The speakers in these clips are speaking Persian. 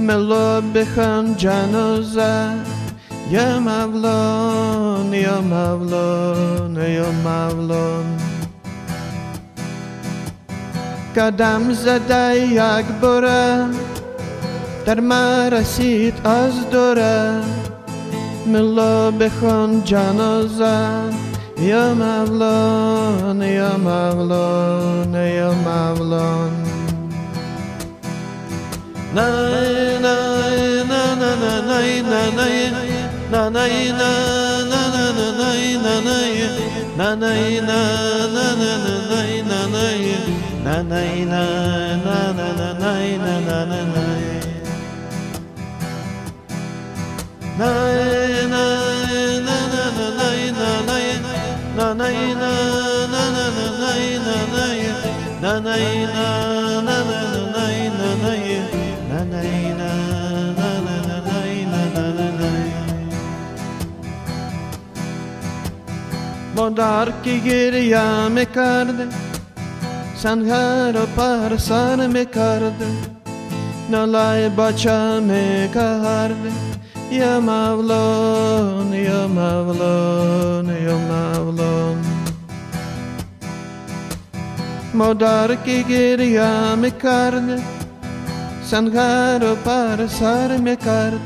ملوبخان جنازه یا مولان یا مولان یا مولان قدم زده یک بره در ما رسید از دوره ملوبخان جنازه یا مولان یا مولان یا مولان نای نای نای نای نای نای نای مادر که گریه میکرده سنگر و پرسان میکرده نالای بچه میکرده یا مولان یا مولان یا مولان مادر که گریه میکرده سنگر و پرسان میکرده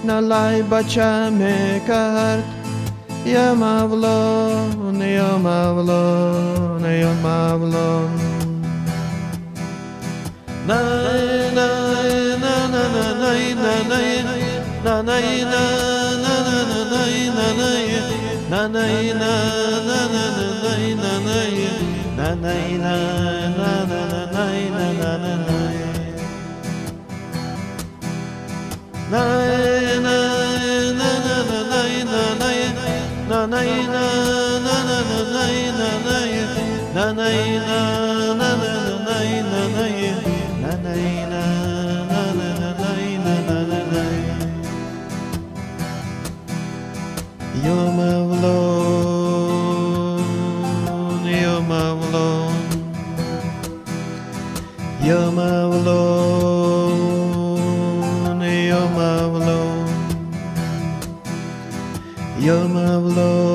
نالای بچه میکرده یا مولان یا مولان یا مولان نای نای نای نای نای نای Ya Mevlam, Ya Mevlam, Ya Mevlam, Ya Mevlam, Ya Mevlam,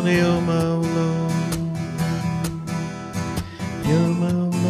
Ya Mevlam, Ya Mevlam.